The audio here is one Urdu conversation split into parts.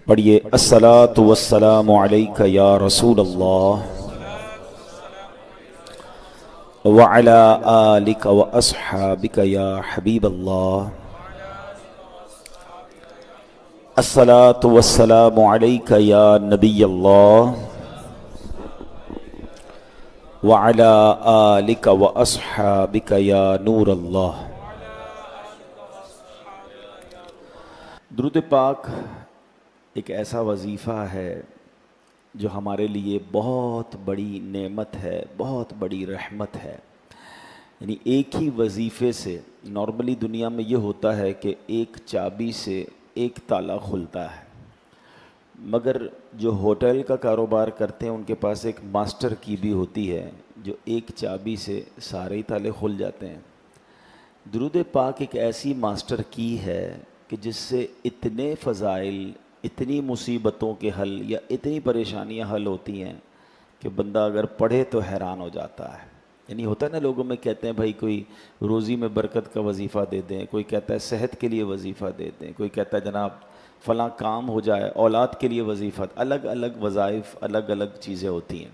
پڑھیے الصلاۃ والسلام علیک یا رسول اللہ وعلی آلک واصحابک یا حبیب اللہ الصلاۃ والسلام علیک یا نبی اللہ وعلی آلک واصحابک یا نور اللہ۔ درود پاک ایک ایسا وظیفہ ہے جو ہمارے لیے بہت بڑی نعمت ہے، بہت بڑی رحمت ہے۔ یعنی ایک ہی وظیفے سے نارملی دنیا میں یہ ہوتا ہے کہ ایک چابی سے ایک تالا کھلتا ہے، مگر جو ہوٹل کا کاروبار کرتے ہیں ان کے پاس ایک ماسٹر کی بھی ہوتی ہے جو ایک چابی سے سارے ہی تالے کھل جاتے ہیں۔ درود پاک ایک ایسی ماسٹر کی ہے کہ جس سے اتنے فضائل، اتنی مصیبتوں کے حل یا اتنی پریشانیاں حل ہوتی ہیں کہ بندہ اگر پڑھے تو حیران ہو جاتا ہے۔ یعنی ہوتا ہے نا، لوگوں میں کہتے ہیں بھائی کوئی روزی میں برکت کا وظیفہ دے دیں، کوئی کہتا ہے صحت کے لیے وظیفہ دے دیں، کوئی کہتا ہے جناب فلاں کام ہو جائے، اولاد کے لیے وظیفہ۔ الگ الگ وظائف، الگ الگ چیزیں ہوتی ہیں،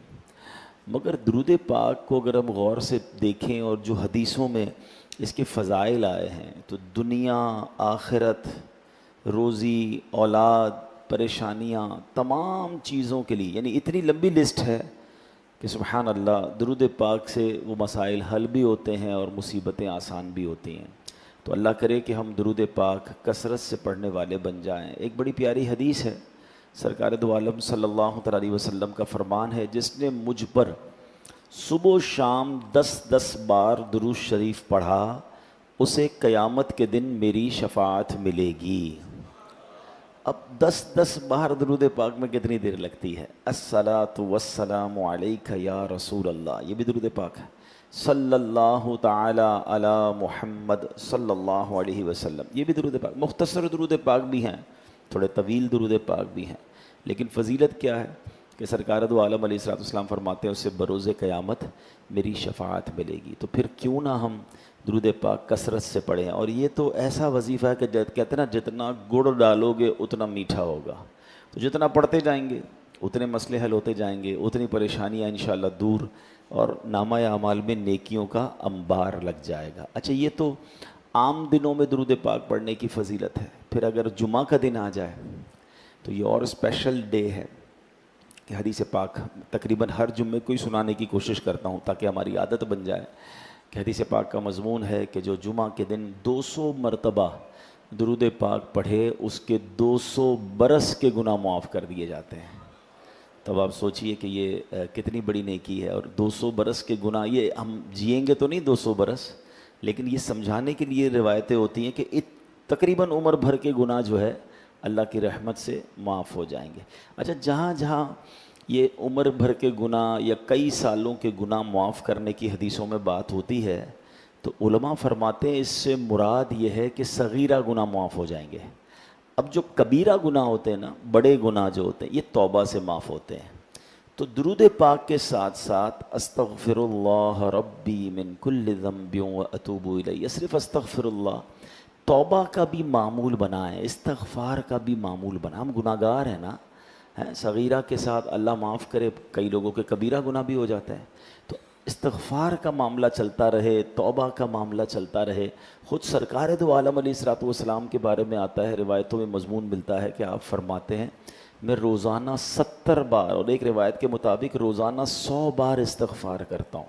مگر درود پاک کو اگر ہم غور سے دیکھیں اور جو حدیثوں میں اس کے فضائل آئے ہیں تو دنیا، آخرت، روزی، اولاد، پریشانیاں، تمام چیزوں کے لیے، یعنی اتنی لمبی لسٹ ہے کہ سبحان اللہ، درود پاک سے وہ مسائل حل بھی ہوتے ہیں اور مصیبتیں آسان بھی ہوتی ہیں۔ تو اللہ کرے کہ ہم درود پاک کثرت سے پڑھنے والے بن جائیں۔ ایک بڑی پیاری حدیث ہے، سرکار دو عالم صلی اللہ علیہ وسلم کا فرمان ہے، جس نے مجھ پر صبح و شام 10 بار درود شریف پڑھا اسے قیامت کے دن میری شفاعت ملے گی۔ اب 10 بار درود پاک میں کتنی دیر لگتی ہے؟ الصلاۃ والسلام علیک یا رسول اللہ، یہ بھی درود پاک ہے۔ صلی اللہ تعالی علی محمد صلی اللہ علیہ وسلم، یہ بھی درود پاک۔ مختصر درود پاک بھی ہیں، تھوڑے طویل درود پاک بھی ہیں، لیکن فضیلت کیا ہے کہ سرکار دو عالم علیہ السلام فرماتے ہیں اسے بروز قیامت میری شفاعت ملے گی۔ تو پھر کیوں نہ ہم درود پاک کثرت سے پڑھیں۔ اور یہ تو ایسا وظیفہ ہے کہ کہتے ہیں نا، جتنا گڑ ڈالو گے اتنا میٹھا ہوگا۔ تو جتنا پڑھتے جائیں گے اتنے مسئلے حل ہوتے جائیں گے، اتنی پریشانیاں انشاءاللہ دور، اور نامہ اعمال میں نیکیوں کا انبار لگ جائے گا۔ اچھا، یہ تو عام دنوں میں درود پاک پڑھنے کی فضیلت ہے۔ پھر اگر جمعہ کا دن آ جائے تو یہ اور اسپیشل ڈے ہے کہ حدیث پاک تقریباً ہر جمعے کو ہی سنانے کی کوشش کرتا ہوں تاکہ ہماری عادت بن جائے کہ حدیث پاک کا مضمون ہے کہ جو جمعہ کے دن 200 مرتبہ درود پاک پڑھے اس کے 200 برس کے گناہ معاف کر دیے جاتے ہیں۔ تب آپ سوچئے کہ یہ کتنی بڑی نیکی ہے۔ اور 200 برس کے گناہ، یہ ہم جئیں گے تو نہیں 200 برس، لیکن یہ سمجھانے کے لیے روایتیں ہوتی ہیں کہ تقریباً عمر بھر کے گناہ جو ہے اللہ کی رحمت سے معاف ہو جائیں گے۔ اچھا، جہاں جہاں یہ عمر بھر کے گناہ یا کئی سالوں کے گناہ معاف کرنے کی حدیثوں میں بات ہوتی ہے تو علماء فرماتے ہیں اس سے مراد یہ ہے کہ صغیرہ گناہ معاف ہو جائیں گے۔ اب جو کبیرہ گناہ ہوتے ہیں نا، بڑے گناہ جو ہوتے ہیں، یہ توبہ سے معاف ہوتے ہیں۔ تو درود پاک کے ساتھ ساتھ استغفر اللہ ربی من کل ذنب واتوب الیہ، صرف استغفر اللہ، توبہ کا بھی معمول بنائیں، استغفار کا بھی معمول بنائیں۔ ہم گناہ گار ہیں نا، صغیرہ کے ساتھ اللہ معاف کرے، کئی لوگوں کے کبیرہ گناہ بھی ہو جاتا ہے۔ تو استغفار کا معاملہ چلتا رہے، توبہ کا معاملہ چلتا رہے۔ خود سرکار دو عالم علیہ السلام کے بارے میں آتا ہے، روایتوں میں مضمون ملتا ہے کہ آپ فرماتے ہیں میں روزانہ 70 بار، اور ایک روایت کے مطابق روزانہ 100 بار استغفار کرتا ہوں۔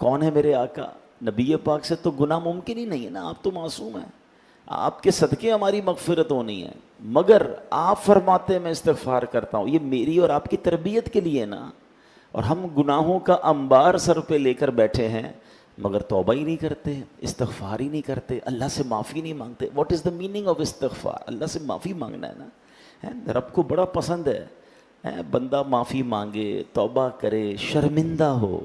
کون ہے میرے آقا؟ نبی پاک سے تو گناہ ممکن ہی نہیں ہے نا، آپ تو معصوم ہیں، آپ کے صدقے ہماری مغفرت ہونی ہے، مگر آپ فرماتے ہیں میں استغفار کرتا ہوں۔ یہ میری اور آپ کی تربیت کے لیے نا، اور ہم گناہوں کا انبار سر پہ لے کر بیٹھے ہیں مگر توبہ ہی نہیں کرتے، استغفار ہی نہیں کرتے، اللہ سے معافی نہیں مانگتے۔ What is the meaning of استغفار؟ اللہ سے معافی مانگنا ہے نا، رب کو بڑا پسند ہے بندہ معافی مانگے، توبہ کرے، شرمندہ ہو۔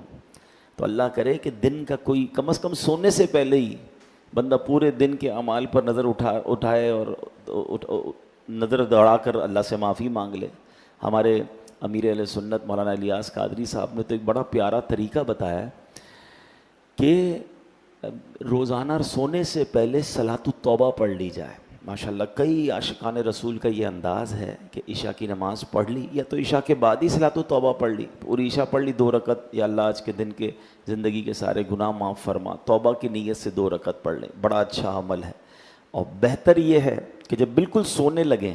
تو اللہ کرے کہ دن کا کوئی، کم از کم سونے سے پہلے ہی بندہ پورے دن کے اعمال پر نظر اٹھائے اور نظر دوڑا کر اللہ سے معافی مانگ لے۔ ہمارے امیر اہل سنت مولانا الیاس قادری صاحب نے تو ایک بڑا پیارا طریقہ بتایا کہ روزانہ سونے سے پہلے صلاۃ التوبہ پڑھ لی جائے۔ ماشاءاللہ کئی عاشقان رسول کا یہ انداز ہے کہ عشاء کی نماز پڑھ لی یا تو عشاء کے بعد ہی صلاۃ التوبہ پڑھ لی، پوری عشاء پڑھ لی 2 رکعت، یا اللہ آج کے دن کے زندگی کے سارے گناہ معاف فرما، توبہ کی نیت سے 2 رکعت پڑھ لیں، بڑا اچھا عمل ہے۔ اور بہتر یہ ہے کہ جب بالکل سونے لگیں،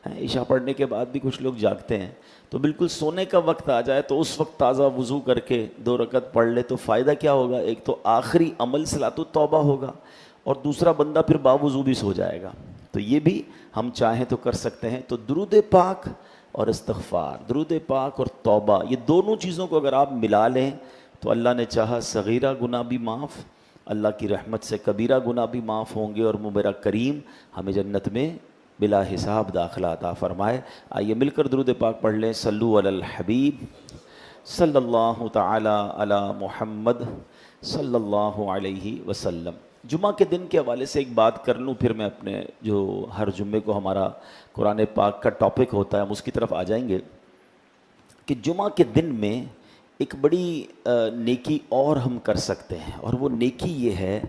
عشاء پڑھنے کے بعد بھی کچھ لوگ جاگتے ہیں، تو بالکل سونے کا وقت آ جائے تو اس وقت تازہ وضو کر کے 2 رکعت پڑھ لے، تو فائدہ کیا ہوگا؟ ایک تو آخری عمل صلاۃ التوبہ ہوگا، اور دوسرا بندہ پھر باوضو بھی سو جائے گا۔ تو یہ بھی ہم چاہیں تو کر سکتے ہیں۔ تو درود پاک اور استغفار، درود پاک اور توبہ، یہ دونوں چیزوں کو اگر آپ ملا لیں تو اللہ نے چاہا صغیرہ گناہ بھی معاف، اللہ کی رحمت سے کبیرہ گناہ بھی معاف ہوں گے، اور میرا کریم ہمیں جنت میں بلا حساب داخلہ عطا فرمائے۔ آئیے مل کر درود پاک پڑھ لیں۔ صلو علی الحبیب صلی اللہ تعالی علی محمد صلی اللہ علیہ وسلم۔ جمعہ کے دن کے حوالے سے ایک بات کر لوں، پھر میں اپنے جو ہر جمعے کو ہمارا قرآن پاک کا ٹاپک ہوتا ہے ہم اس کی طرف آ جائیں گے، کہ جمعہ کے دن میں ایک بڑی نیکی اور ہم کر سکتے ہیں، اور وہ نیکی یہ ہے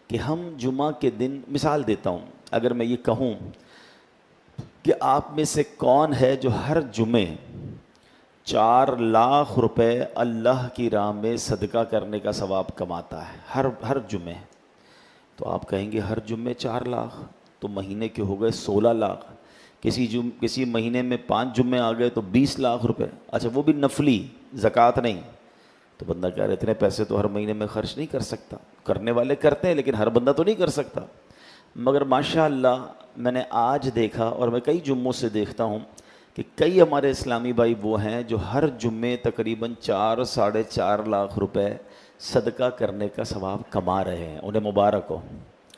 کہ ہم جمعہ کے دن، مثال دیتا ہوں، اگر میں یہ کہوں کہ آپ میں سے کون ہے جو ہر جمعے 4 لاکھ روپے اللہ کی راہ میں صدقہ کرنے کا ثواب کماتا ہے ہر جمعے، تو آپ کہیں گے ہر جمعے 4 لاکھ تو مہینے کے ہو گئے 16 لاکھ، کسی مہینے میں 5 جمعے آ گئے تو 20 لاکھ روپے، اچھا وہ بھی نفلی، زکوٰۃ نہیں۔ تو بندہ کہہ رہے اتنے پیسے تو ہر مہینے میں خرچ نہیں کر سکتا، کرنے والے کرتے ہیں لیکن ہر بندہ تو نہیں کر سکتا۔ مگر ماشاءاللہ میں نے آج دیکھا، اور میں کئی جمعوں سے دیکھتا ہوں کہ کئی ہمارے اسلامی بھائی وہ ہیں جو ہر جمعے تقریباً 4 ساڑھے 4 لاکھ روپے صدقہ کرنے کا ثواب کما رہے ہیں، انہیں مبارک ہو۔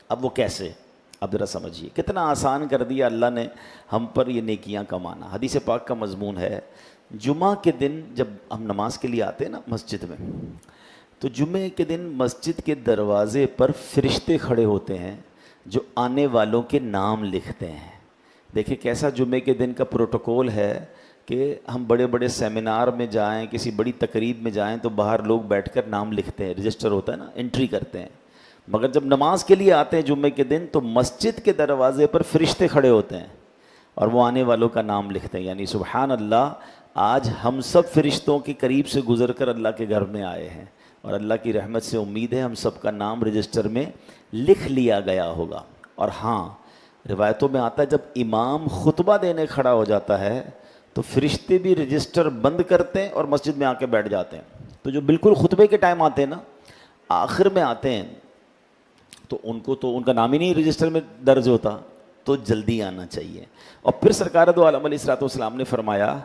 اب وہ کیسے؟ اب ذرا سمجھیے کتنا آسان کر دیا اللہ نے ہم پر یہ نیکیاں کمانا۔ حدیث پاک کا مضمون ہے، جمعہ کے دن جب ہم نماز کے لیے آتے ہیں نا مسجد میں، تو جمعے کے دن مسجد کے دروازے پر فرشتے کھڑے ہوتے ہیں جو آنے والوں کے نام لکھتے ہیں۔ دیکھیں کیسا جمعے کے دن کا پروٹوکول ہے کہ ہم بڑے بڑے سیمینار میں جائیں، کسی بڑی تقریب میں جائیں تو باہر لوگ بیٹھ کر نام لکھتے ہیں، رجسٹر ہوتا ہے نا، انٹری کرتے ہیں۔ مگر جب نماز کے لیے آتے ہیں جمعے کے دن تو مسجد کے دروازے پر فرشتے کھڑے ہوتے ہیں اور وہ آنے والوں کا نام لکھتے ہیں۔ یعنی سبحان اللہ، آج ہم سب فرشتوں کے قریب سے گزر کر اللہ کے گھر میں آئے ہیں، اور اللہ کی رحمت سے امید ہے ہم سب کا نام رجسٹر میں لکھ لیا گیا ہوگا۔ اور ہاں، روایتوں میں آتا ہے جب امام خطبہ دینے کھڑا ہو جاتا ہے تو فرشتے بھی رجسٹر بند کرتے ہیں اور مسجد میں آ کے بیٹھ جاتے ہیں۔ تو جو بالکل خطبے کے ٹائم آتے ہیں نا، آخر میں آتے ہیں، تو ان کا نام ہی نہیں رجسٹر میں درج ہوتا، تو جلدی آنا چاہیے۔ اور پھر سرکار دو عالم علیہ الصلوۃ والسلام نے فرمایا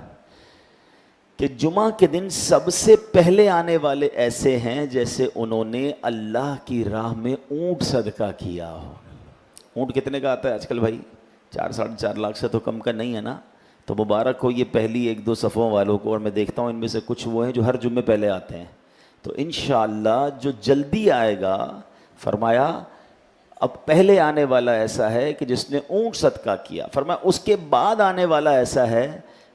کہ جمعہ کے دن سب سے پہلے آنے والے ایسے ہیں جیسے انہوں نے اللہ کی راہ میں اونٹ صدقہ کیا ہو۔ اونٹ کتنے کا آتا ہے آج کل بھائی؟ 4 ساڑھے 4 لاکھ سے تو کم کا نہیں ہے نا۔ تو مبارک ہو یہ پہلی 1-2 صفوں والوں کو، اور میں دیکھتا ہوں ان میں سے کچھ وہ ہیں جو ہر جمعے پہلے آتے ہیں۔ تو انشاءاللہ جو جلدی آئے گا، فرمایا اب پہلے آنے والا ایسا ہے کہ جس نے اونٹ صدقہ کیا، فرمایا اس کے بعد آنے والا ایسا ہے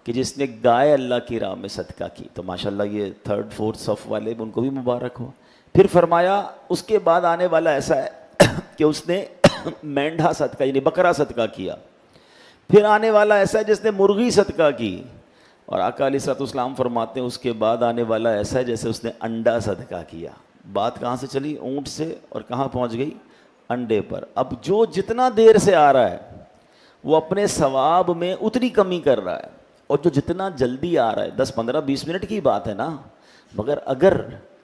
کہ جس نے گائے اللہ کی راہ میں صدقہ کی۔ تو ماشاءاللہ یہ 3rd 4th صف والے ان کو بھی مبارک ہو۔ پھر فرمایا اس کے بعد آنے والا ایسا ہے کہ اس نے مینڈھا صدقہ یعنی بکرا صدقہ کیا۔ پھر آنے والا ایسا ہے جس نے مرغی صدقہ کی، اور آقا علیہ الصلوۃ والسلام فرماتے ہیں اس کے بعد آنے والا ایسا ہے جیسے اس نے انڈا صدقہ کیا۔ بات کہاں سے چلی؟ اونٹ سے، اور کہاں پہنچ گئی؟ انڈے پر۔ اب جو جتنا دیر سے آ رہا ہے وہ اپنے ثواب میں اتنی کمی کر رہا ہے، اور جو جتنا جلدی آ رہا ہے 10 15 20 منٹ کی بات ہے نا، مگر اگر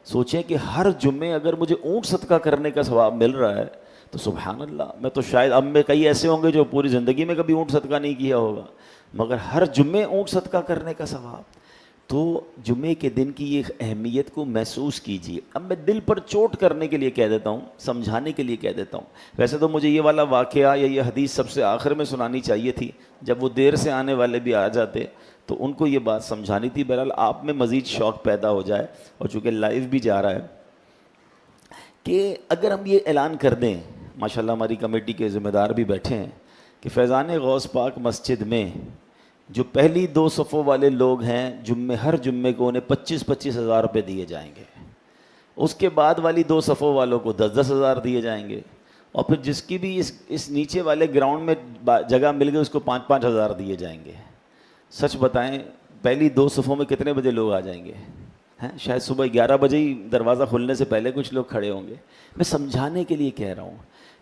سوچیں کہ ہر جمعے اگر مجھے اونٹ صدقہ کرنے کا ثواب مل رہا ہے تو سبحان اللہ، میں تو شاید اب میں کئی ایسے ہوں گے جو پوری زندگی میں کبھی اونٹ صدقہ نہیں کیا ہوگا، مگر ہر جمعے اونٹ صدقہ کرنے کا ثواب۔ تو جمعے کے دن کی یہ اہمیت کو محسوس کیجیے۔ اب میں دل پر چوٹ کرنے کے لیے کہہ دیتا ہوں، سمجھانے کے لیے کہہ دیتا ہوں۔ ویسے تو مجھے یہ والا واقعہ یا یہ حدیث سب سے آخر میں سنانی چاہیے تھی، جب وہ دیر سے آنے والے بھی آ جاتے تو ان کو یہ بات سمجھانی تھی۔ بہرحال آپ میں مزید شوق پیدا ہو جائے، اور چونکہ لائیو بھی جا رہا ہے، کہ اگر ہم یہ اعلان کر دیں، ماشاءاللہ ہماری کمیٹی کے ذمہ دار بھی بیٹھے ہیں، کہ فیضان غوث پاک مسجد میں جو پہلی 2 صفوں والے لوگ ہیں ہر جمعے کو انہیں 25-25 ہزار روپے دیے جائیں گے، اس کے بعد والی 2 صفوں والوں کو 10-10 ہزار دیے جائیں گے، اور پھر جس کی بھی اس نیچے والے گراؤنڈ میں جگہ مل گئی اس کو 5,000 دیے جائیں گے. سچ بتائیں پہلی 2 صفوں میں کتنے بجے لوگ آ جائیں گے؟ ہیں شاید صبح 11 بجے ہی دروازہ کھلنے سے پہلے کچھ لوگ کھڑے ہوں گے. میں سمجھانے کے لیے کہہ رہا ہوں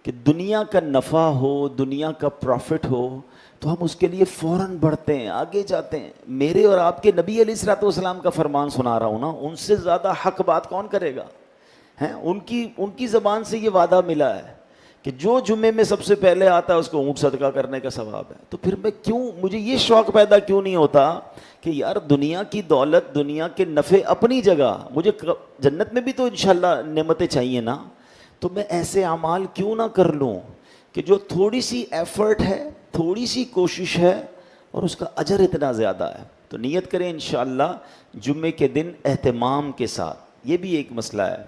کہ دنیا کا نفع ہو, دنیا کا پروفٹ ہو تو ہم اس کے لیے فوراً بڑھتے ہیں, آگے جاتے ہیں. میرے اور آپ کے نبی علیہ الصلوۃ والسلام کا فرمان سنا رہا ہوں نا, ان سے زیادہ حق بات کون کرے گا؟ ہیں ان کی زبان سے یہ وعدہ ملا ہے کہ جو جمعے میں سب سے پہلے آتا ہے اس کو اونٹ صدقہ کرنے کا ثواب ہے. تو پھر مجھے یہ شوق پیدا کیوں نہیں ہوتا کہ یار دنیا کی دولت, دنیا کے نفع اپنی جگہ, مجھے جنت میں بھی تو انشاءاللہ نعمتیں چاہیے نا, تو میں ایسے اعمال کیوں نہ کر لوں کہ جو تھوڑی سی ایفرٹ ہے, تھوڑی سی کوشش ہے اور اس کا اجر اتنا زیادہ ہے. تو نیت کریں انشاءاللہ جمعے کے دن اہتمام کے ساتھ. یہ بھی ایک مسئلہ ہے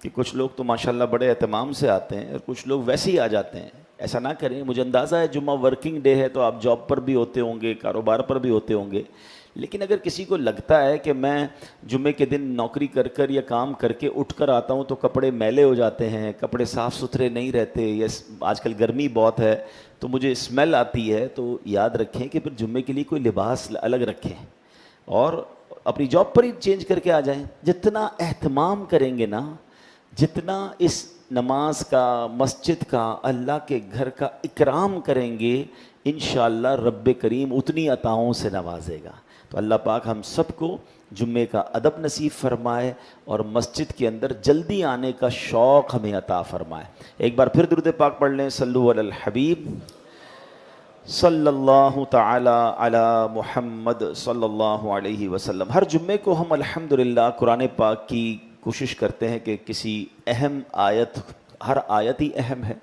کہ کچھ لوگ تو ماشاءاللہ بڑے اہتمام سے آتے ہیں اور کچھ لوگ ویسے ہی آ جاتے ہیں. ایسا نہ کریں. مجھے اندازہ ہے جمعہ ورکنگ ڈے ہے تو آپ جاب پر بھی ہوتے ہوں گے, کاروبار پر بھی ہوتے ہوں گے, لیکن اگر کسی کو لگتا ہے کہ میں جمعے کے دن نوکری کر یا کام کر کے اٹھ کر آتا ہوں تو کپڑے میلے ہو جاتے ہیں, کپڑے صاف ستھرے نہیں رہتے, یا آج کل گرمی بہت ہے تو مجھے اسمیل آتی ہے, تو یاد رکھیں کہ پھر جمعے کے لیے کوئی لباس الگ رکھیں اور اپنی جاب پر ہی چینج کر کے آ جائیں. جتنا اہتمام کریں گے نا, جتنا اس نماز کا, مسجد کا, اللہ کے گھر کا اکرام کریں گے, انشاءاللہ رب کریم اتنی عطاؤں سے نوازے گا. تو اللہ پاک ہم سب کو جمعے کا ادب نصیب فرمائے اور مسجد کے اندر جلدی آنے کا شوق ہمیں عطا فرمائے. ایک بار پھر درود پاک پڑھ لیں. صلو علی الحبیب صلی اللہ تعالی علی محمد صلی اللہ علیہ وسلم. ہر جمعے کو ہم الحمدللہ قرآن پاک کی کوشش کرتے ہیں کہ کسی اہم آیت, ہر آیت ہی اہم ہے,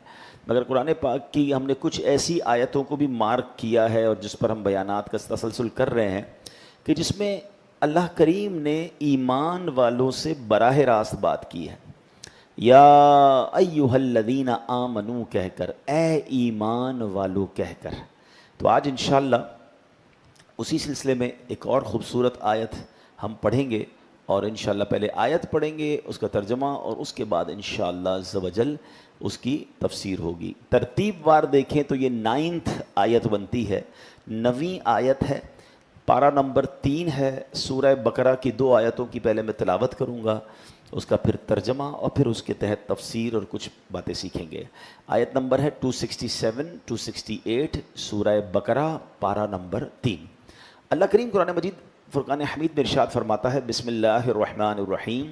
مگر قرآن پاک کی ہم نے کچھ ایسی آیتوں کو بھی مارک کیا ہے اور جس پر ہم بیانات کا تسلسل کر رہے ہیں کہ جس میں اللہ کریم نے ایمان والوں سے براہ راست بات کی ہے. یا ایھا الذین آمنو کہہ کر, اے ایمان والو کہہ کر. تو آج انشاءاللہ اسی سلسلے میں ایک اور خوبصورت آیت ہم پڑھیں گے اور انشاءاللہ پہلے آیت پڑھیں گے, اس کا ترجمہ, اور اس کے بعد انشاءاللہ عز و جل اس کی تفسیر ہوگی. ترتیب وار دیکھیں تو یہ 9th آیت بنتی ہے, 9ویں آیت ہے, پارہ نمبر 3 ہے. سورہ بقرہ کی 2 آیتوں کی پہلے میں تلاوت کروں گا, اس کا پھر ترجمہ اور پھر اس کے تحت تفسیر اور کچھ باتیں سیکھیں گے. آیت نمبر ہے 267 268 سورہ بقرہ پارہ نمبر 3. اللہ کریم قرآن مجید فرقان حمید میں ارشاد فرماتا ہے, بسم اللہ الرحمن الرحیم,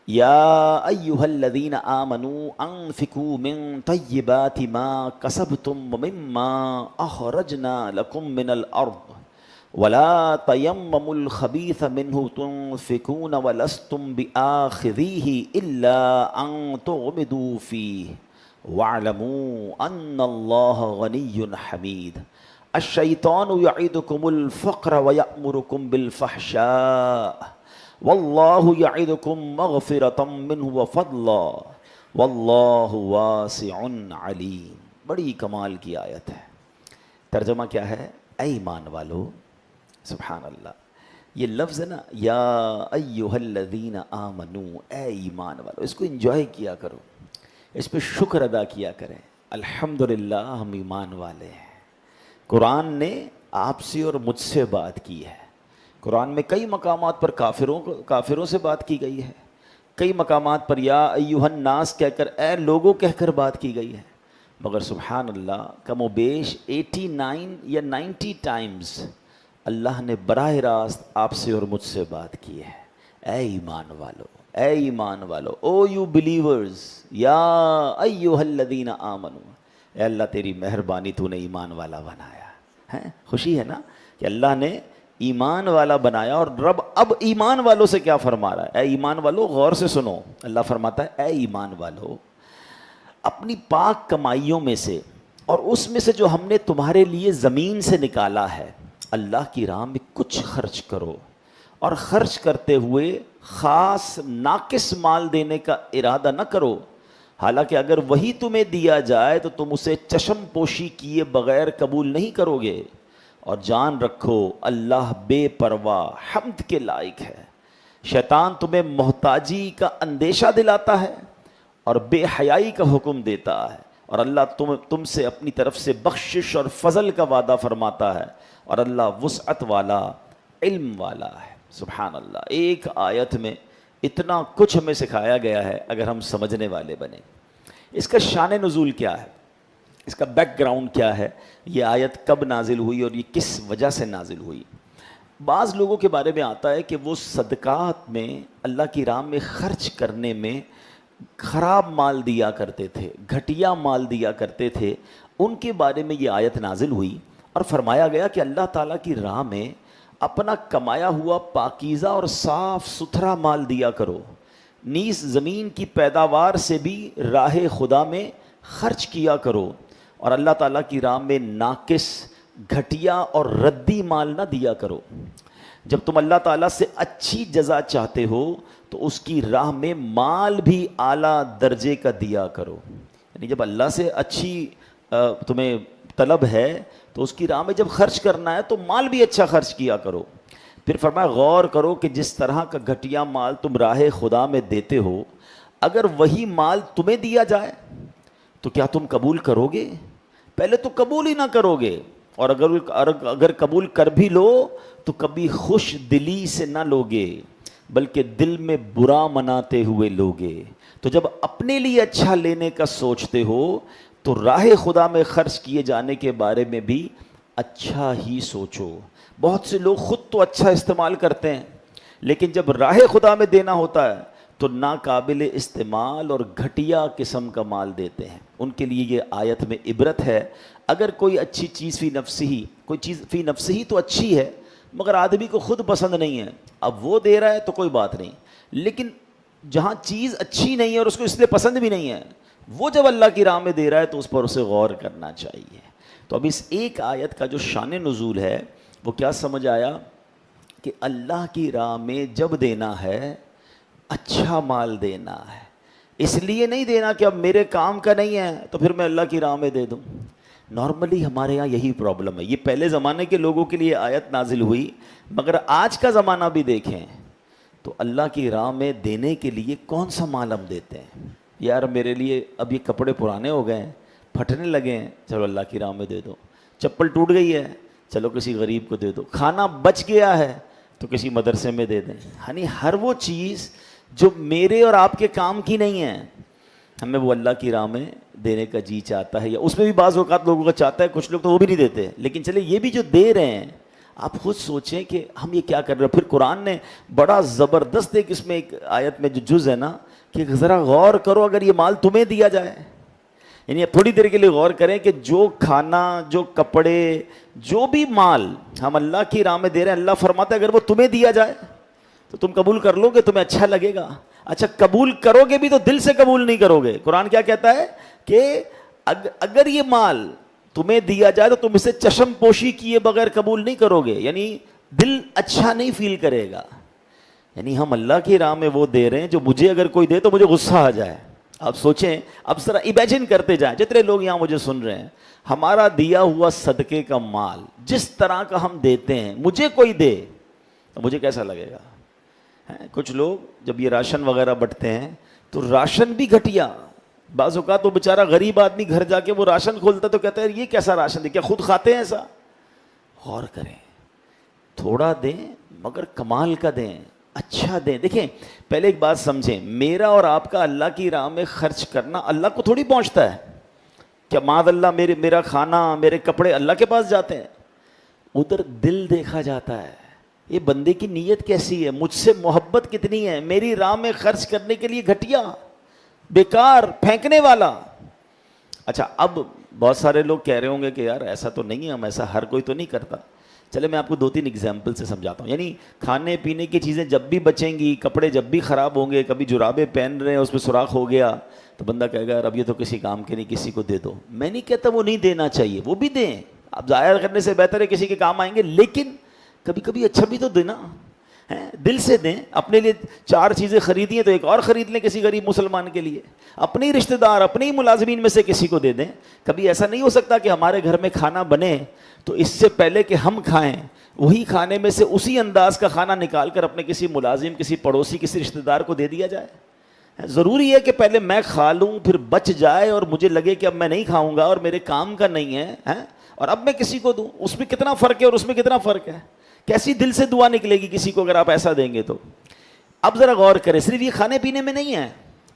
یا ایھا الذین آمنوا انفقوا من طیبات ما کسبتم ومما اخرجنا لکم من الارض ولا تیمموا الخبیث منہ تنفقون ولستم بآخذیہ الا ان تغمضوا فیہ واعلموا ان اللہ غنی حمید. الشیطان یعدکم الفقر ویأمرکم بالفحشاء واللہ یعدکم مغفرۃ منہ وفضلا واللہ واسع علیم. بڑی کمال کی آیت ہے. ترجمہ کیا ہے؟ اے ایمان والو. سبحان اللہ. یہ لفظ ہے نا, یا ایھا الذین آمنو, اے ایمان والو, اس کو انجوائے کیا کرو, اس پہ شکر ادا کیا کریں. الحمدللہ ہم ایمان والے ہیں. قرآن نے آپ سے اور مجھ سے بات کی ہے. قرآن میں کئی مقامات پر کافروں سے بات کی گئی ہے, کئی مقامات پر یا ایھا الناس کہہ کر, اے لوگوں کہہ کر بات کی گئی ہے. مگر سبحان اللہ کم و بیش 89 یا 90 ٹائمز اللہ نے براہ راست آپ سے اور مجھ سے بات کی ہے. اے ایمان والو, اے ایمان والو, او یو بلیورز, یا ایھا الذین آمنو. اے اللہ تیری مہربانی, تو نے ایمان والا بنایا ہے. خوشی ہے نا کہ اللہ نے ایمان والا بنایا. اور رب اب ایمان والوں سے کیا فرما رہا ہے؟ اے ایمان والو غور سے سنو. اللہ فرماتا ہے, اے ایمان والو, اپنی پاک کمائیوں میں سے اور اس میں سے جو ہم نے تمہارے لیے زمین سے نکالا ہے, اللہ کی راہ میں کچھ خرچ کرو. اور خرچ کرتے ہوئے خاص ناقص مال دینے کا ارادہ نہ کرو, حالانکہ اگر وہی تمہیں دیا جائے تو تم اسے چشم پوشی کیے بغیر قبول نہیں کرو گے. اور جان رکھو اللہ بے پرواہ حمد کے لائق ہے. شیطان تمہیں محتاجی کا اندیشہ دلاتا ہے اور بے حیائی کا حکم دیتا ہے, اور اللہ تم سے اپنی طرف سے بخشش اور فضل کا وعدہ فرماتا ہے، اور اللہ وسعت والا، علم والا ہے۔ سبحان اللہ، ایک آیت میں اتنا کچھ ہمیں سکھایا گیا ہے اگر ہم سمجھنے والے بنیں۔ اس کا شان نزول کیا ہے، اس کا بیک گراؤنڈ کیا ہے، یہ آیت کب نازل ہوئی اور یہ کس وجہ سے نازل ہوئی؟ بعض لوگوں کے بارے میں آتا ہے کہ وہ صدقات میں، اللہ کی راہ میں خرچ کرنے میں خراب مال دیا کرتے تھے، گھٹیا مال دیا کرتے تھے۔ ان کے بارے میں یہ آیت نازل ہوئی اور فرمایا گیا کہ اللہ تعالیٰ کی راہ میں اپنا کمایا ہوا پاکیزہ اور صاف ستھرا مال دیا کرو، نیز زمین کی پیداوار سے بھی راہ خدا میں خرچ کیا کرو، اور اللہ تعالیٰ کی راہ میں ناقص، گھٹیا اور ردی مال نہ دیا کرو۔ جب تم اللہ تعالیٰ سے اچھی جزا چاہتے ہو تو اس کی راہ میں مال بھی اعلیٰ درجے کا دیا کرو۔ یعنی جب اللہ سے اچھی تمہیں طلب ہے تو اس کی راہ میں جب خرچ کرنا ہے تو مال بھی اچھا خرچ کیا کرو۔ پھر فرمایا غور کرو کہ جس طرح کا گھٹیا مال تم راہ خدا میں دیتے ہو، اگر وہی مال تمہیں دیا جائے تو کیا تم قبول کرو گے؟ پہلے تو قبول ہی نہ کرو گے، اور اگر قبول کر بھی لو تو کبھی خوش دلی سے نہ لوگے بلکہ دل میں برا مناتے ہوئے لوگے۔ تو جب اپنے لیے اچھا لینے کا سوچتے ہو تو راہ خدا میں خرچ کیے جانے کے بارے میں بھی اچھا ہی سوچو۔ بہت سے لوگ خود تو اچھا استعمال کرتے ہیں، لیکن جب راہ خدا میں دینا ہوتا ہے تو ناقابل استعمال اور گھٹیا قسم کا مال دیتے ہیں۔ ان کے لیے یہ آیت میں عبرت ہے۔ اگر کوئی اچھی چیز کوئی چیز فی نفسی تو اچھی ہے، مگر آدمی کو خود پسند نہیں ہے، اب وہ دے رہا ہے تو کوئی بات نہیں، لیکن جہاں چیز اچھی نہیں ہے اور اس کو اس لیے پسند بھی نہیں ہے، وہ جب اللہ کی راہ میں دے رہا ہے تو اس پر اسے غور کرنا چاہیے۔ تو اب اس ایک آیت کا جو شان نزول ہے وہ کیا سمجھ آیا کہ اللہ کی راہ میں جب دینا ہے اچھا مال دینا ہے، اس لیے نہیں دینا کہ اب میرے کام کا نہیں ہے تو پھر میں اللہ کی راہ میں دے دوں۔ نارملی ہمارے یہاں یہی پرابلم ہے۔ یہ پہلے زمانے کے لوگوں کے لیے آیت نازل ہوئی، مگر آج کا زمانہ بھی دیکھیں تو اللہ کی راہ میں دینے کے لیے کون سا مال ہم دیتے ہیں؟ یار میرے لیے اب یہ کپڑے پرانے ہو گئے ہیں، پھٹنے لگے ہیں، چلو اللہ کی راہ میں دے دو۔ چپل ٹوٹ گئی ہے، چلو کسی غریب کو دے دو۔ کھانا بچ گیا ہے تو کسی مدرسے میں دے دیں۔ یعنی ہر وہ چیز جو میرے اور آپ کے کام کی نہیں ہے، ہمیں وہ اللہ کی راہ میں دینے کا جی چاہتا ہے، یا اس میں بھی بعض اوقات لوگوں کا چاہتا ہے، کچھ لوگ تو وہ بھی نہیں دیتے۔ لیکن چلے یہ بھی جو دے رہے ہیں، آپ خود سوچیں کہ ہم یہ کیا کر رہے ہیں۔ پھر قرآن نے بڑا زبردست ایک اس میں ایک آیت میں جو جز ہے نا کہ ذرا غور کرو، اگر یہ مال تمہیں دیا جائے، یعنی تھوڑی دیر کے لیے غور کریں کہ جو کھانا، جو کپڑے، جو بھی مال ہم اللہ کی راہ میں دے رہے ہیں، اللہ فرماتا ہے اگر وہ تمہیں دیا جائے تو تم قبول کر لو گے، تمہیں اچھا لگے گا۔ اچھا قبول کرو گے بھی تو دل سے قبول نہیں کرو گے۔ قرآن کیا کہتا ہے کہ اگر یہ مال تمہیں دیا جائے تو تم اسے چشم پوشی کیے بغیر قبول نہیں کرو گے، یعنی دل اچھا نہیں فیل کرے گا۔ یعنی ہم اللہ کی راہ میں وہ دے رہے ہیں جو مجھے اگر کوئی دے تو مجھے غصہ آ جائے۔ آپ سوچیں، اب ذرا امیجن کرتے جائیں، جتنے لوگ یہاں مجھے سن رہے ہیں، ہمارا دیا ہوا صدقے کا مال جس طرح کا ہم دیتے ہیں، مجھے کوئی دے تو مجھے کیسا لگے گا؟ کچھ لوگ جب یہ راشن وغیرہ بٹتے ہیں تو راشن بھی گھٹیا، بعض اوقات وہ بیچارہ غریب آدمی گھر جا کے وہ راشن کھولتا تو کہتا ہے یہ کیسا راشن دے، کیا خود کھاتے ہیں ایسا؟ غور کریں، تھوڑا دیں مگر کمال کا دیں، اچھا دیں۔ دیکھیں پہلے ایک بات سمجھیں، میرا اور آپ کا اللہ کی راہ میں خرچ کرنا اللہ کو تھوڑی پہنچتا ہے۔ کیا معاذ اللہ میرا کھانا، میرے کپڑے اللہ کے پاس جاتے ہیں؟ ادھر دل دیکھا جاتا ہے، یہ بندے کی نیت کیسی ہے، مجھ سے محبت کتنی ہے، میری راہ میں خرچ کرنے کے لیے گھٹیا، بیکار، پھینکنے والا۔ اچھا اب بہت سارے لوگ کہہ رہے ہوں گے کہ یار ایسا تو نہیں ہے، ہم ایسا ہر کوئی تو نہیں کرتا۔ چلے میں آپ کو 2-3 ایگزامپل سے سمجھاتا ہوں۔ یعنی کھانے پینے کی چیزیں جب بھی بچیں گی، کپڑے جب بھی خراب ہوں گے، کبھی جرابیں پہن رہے ہیں اس میں سوراخ ہو گیا تو بندہ کہے گا یار اب یہ تو کسی کام کے نہیں، کسی کو دے دو۔ میں نہیں کہتا وہ نہیں دینا چاہیے، وہ بھی دیں، آپ ضائع کرنے سے بہتر ہے کسی کے کام آئیں گے، لیکن کبھی کبھی اچھا بھی تو دینا، دل سے دیں۔ اپنے لیے 4 چیزیں خریدی ہیں تو ایک اور خرید لیں کسی غریب مسلمان کے لیے، اپنے ہی رشتہ دار، اپنے ہی ملازمین میں سے کسی کو دے دیں۔ کبھی ایسا نہیں ہو سکتا کہ ہمارے گھر میں کھانا بنے تو اس سے پہلے کہ ہم کھائیں وہی کھانے میں سے اسی انداز کا کھانا نکال کر اپنے کسی ملازم، کسی پڑوسی، کسی رشتہ دار کو دے دیا جائے؟ ضروری ہے کہ پہلے میں کھا لوں پھر بچ جائے اور مجھے لگے کہ اب میں نہیں کھاؤں گا اور میرے کام کا نہیں ہے اور اب میں کسی کو دوں؟ اس میں کتنا فرق ہے اور اس میں کتنا فرق ہے؟ کیسی دل سے دعا نکلے گی کسی کو اگر آپ ایسا دیں گے تو؟ اب ذرا غور کریں، صرف یہ کھانے پینے میں نہیں ہے،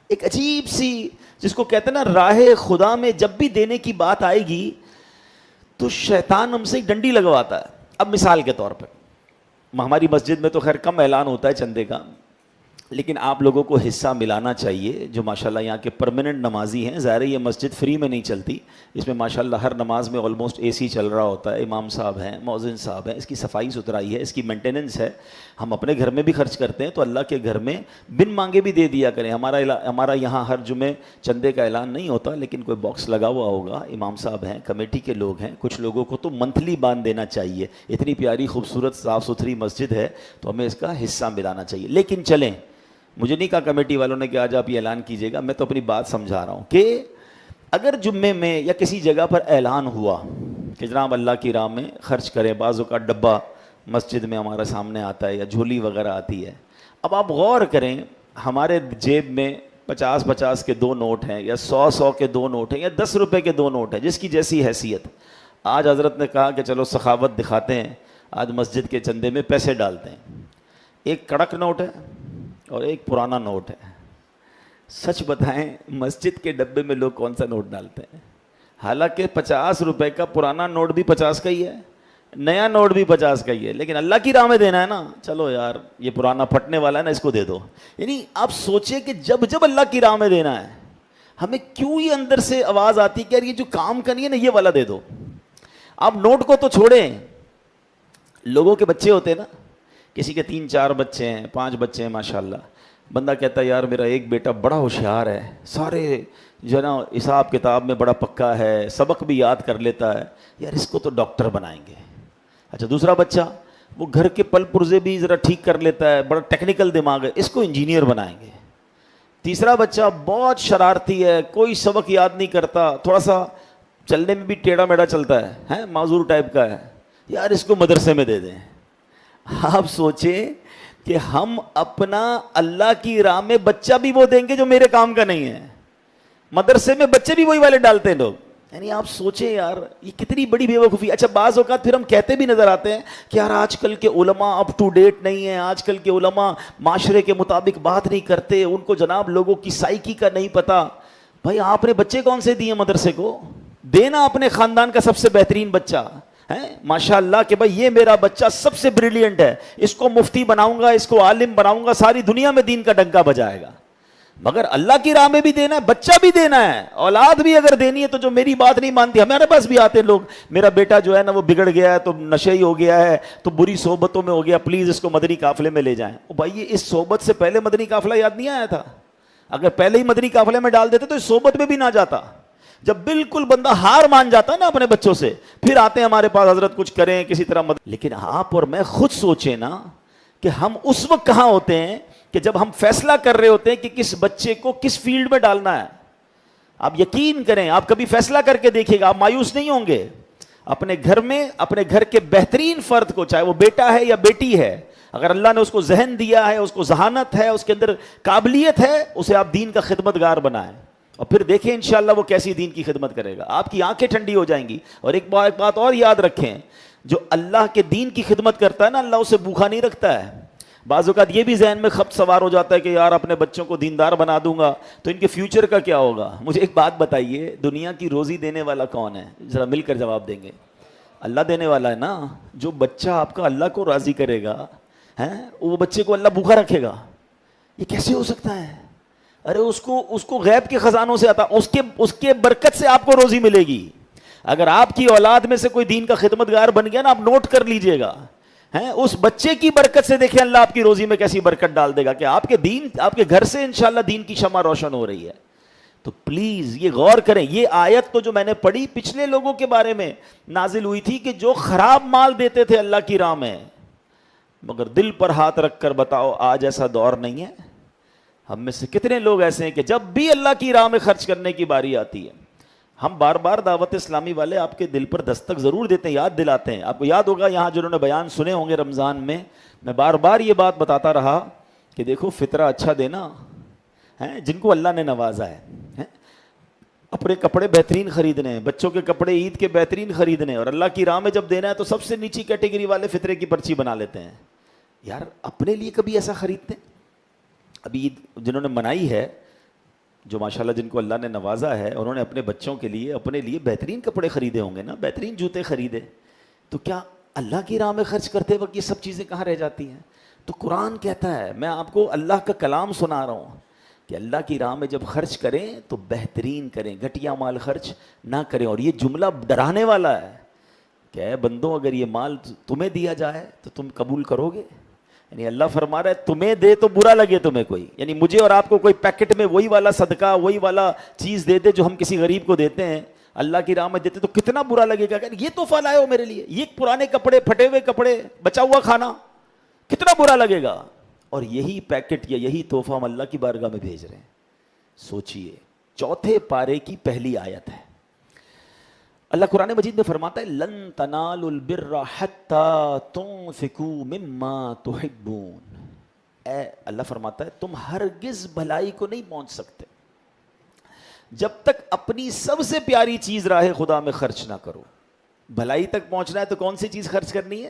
ایک عجیب سی جس کو کہتے ہیں نا راہ خدا میں جب بھی دینے کی بات آئے گی تو شیطان ہم سے ڈنڈی لگواتا ہے۔ اب مثال کے طور پر ہماری مسجد میں تو خیر کم اعلان ہوتا ہے چندے کا، لیکن آپ لوگوں کو حصہ ملانا چاہیے جو ماشاءاللہ یہاں کے پرماننٹ نمازی ہیں۔ ظاہر ہے یہ مسجد فری میں نہیں چلتی، اس میں ماشاءاللہ ہر نماز میں آلموسٹ اے سی چل رہا ہوتا ہے، امام صاحب ہیں، مؤذن صاحب ہیں، اس کی صفائی ستھرائی ہے، اس کی مینٹیننس ہے۔ ہم اپنے گھر میں بھی خرچ کرتے ہیں تو اللہ کے گھر میں بن مانگے بھی دے دیا کریں۔ ہمارا یہاں ہر جمعے چندے کا اعلان نہیں ہوتا، لیکن کوئی باکس لگا ہوا ہوگا، امام صاحب ہیں، کمیٹی کے لوگ ہیں، کچھ لوگوں کو تو منتھلی باندھ دینا چاہیے۔ اتنی پیاری خوبصورت صاف ستھری مسجد ہے تو ہمیں اس کا حصہ ملانا چاہیے۔ لیکن چلیں، مجھے نہیں کہا کمیٹی والوں نے کہ آج آپ یہ اعلان کیجیے گا، میں تو اپنی بات سمجھا رہا ہوں کہ اگر جمعے میں یا کسی جگہ پر اعلان ہوا کہ جناب اللہ کی راہ میں خرچ کریں، بعضوں کا ڈبہ مسجد میں ہمارے سامنے آتا ہے یا جھولی وغیرہ آتی ہے، اب آپ غور کریں ہمارے جیب میں 50 کے 2 نوٹ ہیں یا 100 کے 2 نوٹ ہیں یا 10 روپے کے 2 نوٹ ہیں، جس کی جیسی حیثیت۔ آج حضرت نے کہا کہ چلو سخاوت دکھاتے ہیں، آج مسجد کے چندے میں پیسے ڈالتے ہیں۔ ایک کڑک نوٹ ہے اور ایک پرانا نوٹ ہے۔ سچ بتائیں مسجد کے ڈبے میں لوگ کون سا نوٹ ڈالتے ہیں؟ حالانکہ 50 روپے کا پرانا نوٹ بھی 50 کا ہی ہے، نیا نوٹ بھی 50 کا ہی ہے، لیکن اللہ کی راہ میں دینا ہے نا، چلو یار یہ پرانا پھٹنے والا ہے نا، اس کو دے دو۔ یعنی آپ سوچیں کہ جب اللہ کی راہ میں دینا ہے ہمیں کیوں یہ اندر سے آواز آتی کہ یار یہ جو کام کرنی ہے نا یہ والا دے دو۔ آپ نوٹ کو تو چھوڑیں، لوگوں کے بچے ہوتے ہیں نا، کسی کے 3-4 بچے ہیں، 5 بچے ہیں ماشاءاللہ، بندہ کہتا ہے یار میرا ایک بیٹا بڑا ہوشیار ہے، سارے جو ہے نا حساب کتاب میں بڑا پکا ہے، سبق بھی یاد کر لیتا ہے، یار اس کو تو ڈاکٹر بنائیں گے۔ اچھا دوسرا بچہ وہ گھر کے پل پرزے بھی ذرا ٹھیک کر لیتا ہے، بڑا ٹیکنیکل دماغ ہے، اس کو انجینئر بنائیں گے۔ تیسرا بچہ بہت شرارتی ہے، کوئی سبق یاد نہیں کرتا، تھوڑا سا چلنے میں بھی ٹیڑھا میڑھا چلتا ہے، معذور ٹائپ کا ہے، یار اس کو مدرسے میں دے دیں۔ آپ سوچیں کہ ہم اپنا اللہ کی راہ میں بچہ بھی وہ دیں گے جو میرے کام کا نہیں ہے، مدرسے میں بچے بھی وہی والے ڈالتے ہیں لوگ۔ یعنی آپ سوچیں یار یہ کتنی بڑی بے وقوفی۔ اچھا بعض اوقات پھر ہم کہتے بھی نظر آتے ہیں کہ یار آج کل کے علماء اپ ٹو ڈیٹ نہیں ہیں، آج کل کے علماء معاشرے کے مطابق بات نہیں کرتے، ان کو جناب لوگوں کی سائیکی کا نہیں پتہ۔ بھائی آپ نے بچے کون سے دیے مدرسے کو؟ دینا اپنے خاندان کا سب سے بہترین بچہ ہے ماشاءاللہ کہ بھائی یہ میرا بچہ سب سے بریلینٹ ہے، اس کو مفتی بناؤں گا، اس کو عالم بناؤں گا، ساری دنیا میں دین کا ڈنکا بجائے گا۔ مگر اللہ کی راہ میں بھی دینا ہے، بچہ بھی دینا ہے، اولاد بھی اگر دینی ہے تو جو میری بات نہیں مانتی، ہمارے پاس بھی آتے ہیں لوگ، میرا بیٹا جو ہے نا وہ بگڑ گیا ہے تو نشئی ہو گیا ہے تو بری صحبتوں میں ہو گیا، پلیز اس کو مدنی قافلے میں لے جائیں۔ بھائی اس صحبت سے پہلے مدنی قافلہ یاد نہیں آیا تھا؟ اگر پہلے ہی مدنی قافلے میں ڈال دیتے تو اس صحبت میں بھی نہ جاتا۔ جب بالکل بندہ ہار مان جاتا ہے نا اپنے بچوں سے، پھر آتے ہیں ہمارے پاس حضرت کچھ کریں کسی طرح مدد۔ لیکن آپ اور میں خود سوچیں نا کہ ہم اس وقت کہاں ہوتے ہیں کہ جب ہم فیصلہ کر رہے ہوتے ہیں کہ کس بچے کو کس فیلڈ میں ڈالنا ہے۔ آپ یقین کریں، آپ کبھی فیصلہ کر کے دیکھیے گا، آپ مایوس نہیں ہوں گے۔ اپنے گھر میں اپنے گھر کے بہترین فرد کو، چاہے وہ بیٹا ہے یا بیٹی ہے، اگر اللہ نے اس کو ذہن دیا ہے، اس کو ذہانت ہے، اس کے اندر قابلیت ہے، اسے آپ دین کا خدمتگار بنائیں اور پھر دیکھیں انشاءاللہ وہ کیسی دین کی خدمت کرے گا، آپ کی آنکھیں ٹھنڈی ہو جائیں گی۔ اور ایک بات اور یاد رکھیں، جو اللہ کے دین کی خدمت کرتا ہے نا، اللہ اسے بھوکا نہیں رکھتا ہے۔ بعض اوقات یہ بھی ذہن میں خبط سوار ہو جاتا ہے کہ یار اپنے بچوں کو دیندار بنا دوں گا تو ان کے فیوچر کا کیا ہوگا۔ مجھے ایک بات بتائیے، دنیا کی روزی دینے والا کون ہے؟ ذرا مل کر جواب دیں گے۔ اللہ دینے والا ہے نا۔ جو بچہ آپ کا اللہ کو راضی کرے گا، وہ بچے کو اللہ بھوکا رکھے گا، یہ کیسے ہو سکتا ہے؟ ارے اس کو غیب کے خزانوں سے آتا، اس کے برکت سے آپ کو روزی ملے گی۔ اگر آپ کی اولاد میں سے کوئی دین کا خدمتگار بن گیا نا، آپ نوٹ کر لیجئے گا، اس بچے کی برکت سے دیکھیں اللہ آپ کی روزی میں کیسی برکت ڈال دے گا کہ آپ کے گھر سے انشاءاللہ دین کی شمع روشن ہو رہی ہے۔ تو پلیز یہ غور کریں، یہ آیت تو جو میں نے پڑھی پچھلے لوگوں کے بارے میں نازل ہوئی تھی کہ جو خراب مال دیتے تھے اللہ کی راہ میں، مگر دل پر ہاتھ رکھ کر بتاؤ آج ایسا دور نہیں ہے؟ ہم میں سے کتنے لوگ ایسے ہیں کہ جب بھی اللہ کی راہ میں خرچ کرنے کی باری آتی ہے، ہم بار بار دعوت اسلامی والے آپ کے دل پر دستک ضرور دیتے ہیں، یاد دلاتے ہیں۔ آپ کو یاد ہوگا یہاں جنہوں نے بیان سنے ہوں گے رمضان میں بار بار یہ بات بتاتا رہا کہ دیکھو فطرہ اچھا دینا، ہیں جن کو اللہ نے نوازا ہے، اپنے کپڑے بہترین خریدنے ہیں، بچوں کے کپڑے عید کے بہترین خریدنے ہیں، اور اللہ کی راہ میں جب دینا ہے تو سب سے نیچی کیٹیگری والے فطرے کی پرچی بنا لیتے ہیں. یار اپنے لیے کبھی ایسا خریدتے ہیں؟ ابھی عید جنہوں نے منائی ہے، جو ماشاءاللہ جن کو اللہ نے نوازا ہے، انہوں نے اپنے بچوں کے لیے اپنے لیے بہترین کپڑے خریدے ہوں گے نا، بہترین جوتے خریدے. تو کیا اللہ کی راہ میں خرچ کرتے وقت یہ سب چیزیں کہاں رہ جاتی ہیں؟ تو قرآن کہتا ہے، میں آپ کو اللہ کا کلام سنا رہا ہوں کہ اللہ کی راہ میں جب خرچ کریں تو بہترین کریں، گھٹیا مال خرچ نہ کریں. اور یہ جملہ ڈرانے والا ہے کہ اے بندوں، اگر یہ مال تمہیں دیا جائے تو تم قبول کرو گے؟ یعنی اللہ فرما رہا ہے تمہیں دے تو برا لگے تمہیں کوئی، یعنی مجھے اور آپ کو کوئی پیکٹ میں وہی والا صدقہ، وہی والا چیز دے دے جو ہم کسی غریب کو دیتے ہیں، اللہ کی راہ میں دیتے تو کتنا برا لگے گا کہ یہ تحفہ لائے ہو میرے لیے، یہ پرانے کپڑے، پھٹے ہوئے کپڑے، بچا ہوا کھانا، کتنا برا لگے گا. اور یہی پیکٹ یا یہی تحفہ ہم اللہ کی بارگاہ میں بھیج رہے ہیں. سوچئے، 4 پارے کی پہلی آیت ہے. اللہ قرآن مجید میں فرماتا ہے لن تنالوا البر حتی تنفقوا مما تحبون. اے اللہ فرماتا ہے تم ہرگز بھلائی کو نہیں پہنچ سکتے جب تک اپنی سب سے پیاری چیز راہ خدا میں خرچ نہ کرو. بھلائی تک پہنچنا ہے تو کون سی چیز خرچ کرنی ہے؟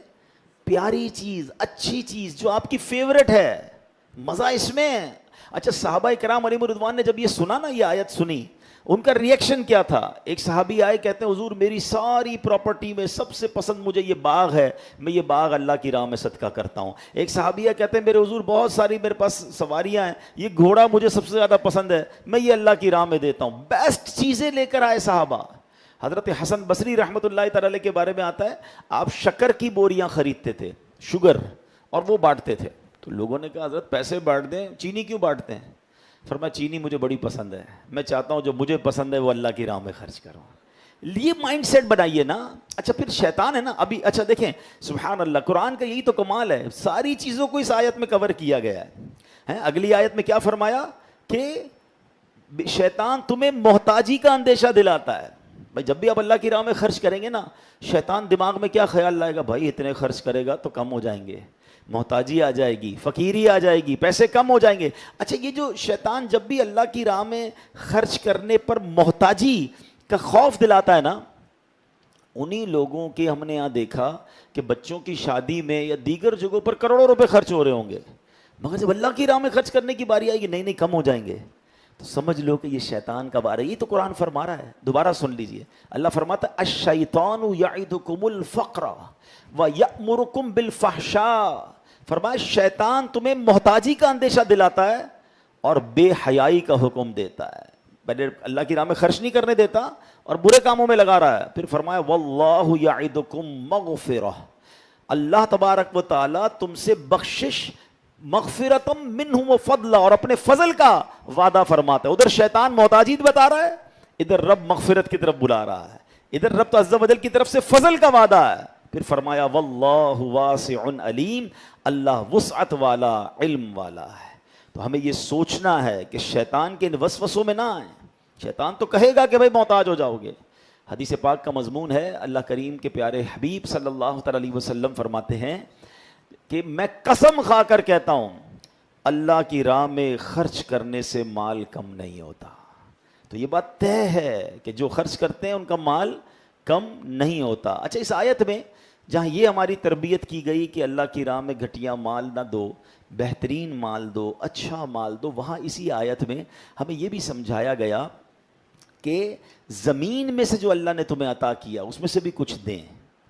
پیاری چیز، اچھی چیز جو آپ کی فیورٹ ہے، مزہ اس میں ہے. اچھا صحابہ کرام علیہم رضوان نے جب یہ سنا نا، یہ آیت سنی، ان کا ریئیکشن کیا تھا؟ ایک صحابی آئے، کہتے ہیں حضور میری ساری پراپرٹی میں سب سے پسند مجھے یہ باغ ہے، میں یہ باغ اللہ کی راہ میں صدقہ کرتا ہوں. ایک صحابیہ کہتے ہیں میرے حضور بہت ساری میرے پاس سواریاں ہیں، یہ گھوڑا مجھے سب سے زیادہ پسند ہے، میں یہ اللہ کی راہ میں دیتا ہوں. بیسٹ چیزیں لے کر آئے صحابہ. حضرت حسن بصری رحمۃ اللہ تعالی علیہ کے بارے میں آتا ہے آپ شکر کی بوریاں خریدتے تھے، شوگر، اور وہ بانٹتے تھے. تو لوگوں نے کہا حضرت پیسے بانٹ دیں، چینی کیوں بانٹتے ہیں؟ فرمایا چینی مجھے بڑی پسند ہے، میں چاہتا ہوں جو مجھے پسند ہے وہ اللہ کی راہ میں خرچ کروں. یہ مائنڈ سیٹ بنائیے نا. اچھا پھر شیطان ہے نا ابھی، اچھا دیکھیں سبحان اللہ، قرآن کا یہی تو کمال ہے، ساری چیزوں کو اس آیت میں کور کیا گیا ہے. اگلی آیت میں کیا فرمایا کہ شیطان تمہیں محتاجی کا اندیشہ دلاتا ہے. بھائی جب بھی آپ اللہ کی راہ میں خرچ کریں گے نا، شیطان دماغ میں کیا خیال لائے گا؟ بھائی اتنے خرچ کرے گا تو کم ہو جائیں گے، محتاجی آ جائے گی، فقیری آ جائے گی، پیسے کم ہو جائیں گے. اچھا یہ جو شیطان جب بھی اللہ کی راہ میں خرچ کرنے پر محتاجی کا خوف دلاتا ہے نا، انہی لوگوں کے ہم نے یہاں دیکھا کہ بچوں کی شادی میں یا دیگر جگہوں پر کروڑوں روپے خرچ ہو رہے ہوں گے، مگر جب اللہ کی راہ میں خرچ کرنے کی باری آئے گی نہیں کم ہو جائیں گے، تو سمجھ لو کہ یہ شیطان کا بارہ. یہ تو قرآن فرما رہا ہے، دوبارہ سن لیجئے. اللہ فرماتا ہے الشیطان یعدکم الفقر ویأمرکم بالفحشاء. فرمایا شیطان تمہیں محتاجی کا اندیشہ دلاتا ہے اور بے حیائی کا حکم دیتا ہے. پہلے اللہ کی راہ میں خرچ نہیں کرنے دیتا اور برے کاموں میں لگا رہا ہے. پھر فرمایا واللہ یعدکم مغفرہ. اللہ تبارک و تعالی تم سے بخشش، مغفرتم منہ و فضل، اور اپنے فضل کا وعدہ فرماتا ہے. ادھر شیطان محتاجی بتا رہا ہے، ادھر رب مغفرت کی طرف بلا رہا ہے، ادھر رب عز و جل کی طرف سے فضل کا وعدہ ہے. پھر فرمایا واللہ واسع علیم، اللہ وسعت والا، علم والا ہے. تو ہمیں یہ سوچنا ہے کہ شیطان کے ان وسوسوں میں نہ آئیں. شیطان تو کہے گا کہ بھائی محتاج ہو جاؤ گے. حدیث پاک کا مضمون ہے، اللہ کریم کے پیارے حبیب صلی اللہ تعالی علیہ وسلم فرماتے ہیں کہ میں قسم کھا کر کہتا ہوں اللہ کی راہ میں خرچ کرنے سے مال کم نہیں ہوتا. تو یہ بات طے ہے کہ جو خرچ کرتے ہیں ان کا مال کم نہیں ہوتا. اچھا اس آیت میں جہاں یہ ہماری تربیت کی گئی کہ اللہ کی راہ میں گھٹیا مال نہ دو، بہترین مال دو، اچھا مال دو، وہاں اسی آیت میں ہمیں یہ بھی سمجھایا گیا کہ زمین میں سے جو اللہ نے تمہیں عطا کیا اس میں سے بھی کچھ دیں.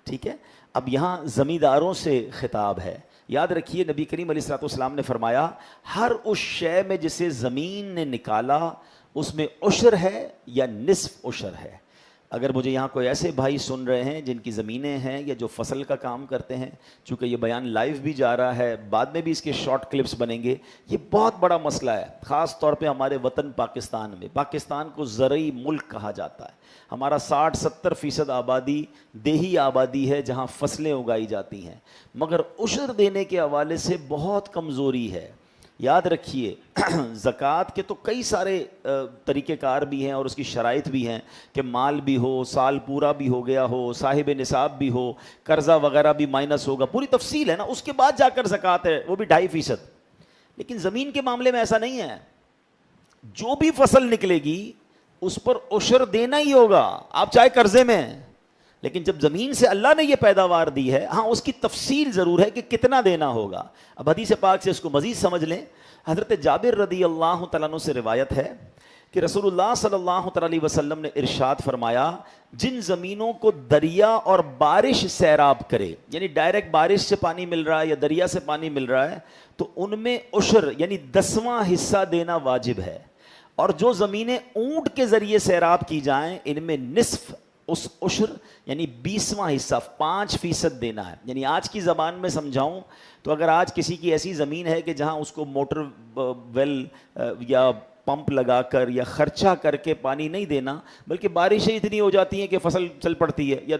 ٹھیک ہے، اب یہاں زمینداروں سے خطاب ہے. یاد رکھیے نبی کریم علیہ الصلوۃ والسلام نے فرمایا ہر اس شے میں جسے زمین نے نکالا اس میں عشر ہے یا نصف عشر ہے. اگر مجھے یہاں کوئی ایسے بھائی سن رہے ہیں جن کی زمینیں ہیں یا جو فصل کا کام کرتے ہیں، چونکہ یہ بیان لائیو بھی جا رہا ہے، بعد میں بھی اس کے شارٹ کلپس بنیں گے، یہ بہت بڑا مسئلہ ہے. خاص طور پہ ہمارے وطن پاکستان میں، پاکستان کو زرعی ملک کہا جاتا ہے. ہمارا 60-70% آبادی دیہی آبادی ہے جہاں فصلیں اگائی جاتی ہیں، مگر عشر دینے کے حوالے سے بہت کمزوری ہے. یاد رکھیے زکوٰۃ کے تو کئی سارے طریقہ کار بھی ہیں اور اس کی شرائط بھی ہیں کہ مال بھی ہو، سال پورا بھی ہو گیا ہو، صاحب نصاب بھی ہو، قرضہ وغیرہ بھی مائنس ہوگا، پوری تفصیل ہے نا. اس کے بعد جا کر زکوٰۃ ہے، وہ بھی 2.5%. لیکن زمین کے معاملے میں ایسا نہیں ہے. جو بھی فصل نکلے گی اس پر عشر دینا ہی ہوگا، آپ چاہے قرضے میں ہیں، لیکن جب زمین سے اللہ نے یہ پیداوار دی ہے، ہاں اس کی تفصیل ضرور ہے کہ کتنا دینا ہوگا۔ اب حدیث پاک سے اس کو مزید سمجھ لیں۔ حضرت جابر رضی اللہ تعالیٰ عنہ سے روایت ہے کہ رسول اللہ صلی اللہ تعالیٰ علیہ وسلم نے ارشاد فرمایا، جن زمینوں کو دریا اور بارش سیراب کرے، یعنی ڈائریکٹ بارش سے پانی مل رہا ہے یا دریا سے پانی مل رہا ہے، تو ان میں عشر یعنی 10واں حصہ دینا واجب ہے، اور جو زمینیں اونٹ کے ذریعے سیراب کی جائیں ان میں نصف اس عشر یعنی 20واں حصہ 5% دینا ہے۔ یعنی آج کی زبان میں سمجھاؤں تو اگر آج کسی کی ایسی زمین ہے کہ جہاں اس کو موٹر ویل یا پمپ لگا کر یا خرچہ کر کے پانی نہیں دینا، بلکہ بارشیں اتنی ہو جاتی ہیں کہ فصل چل پڑتی ہے یا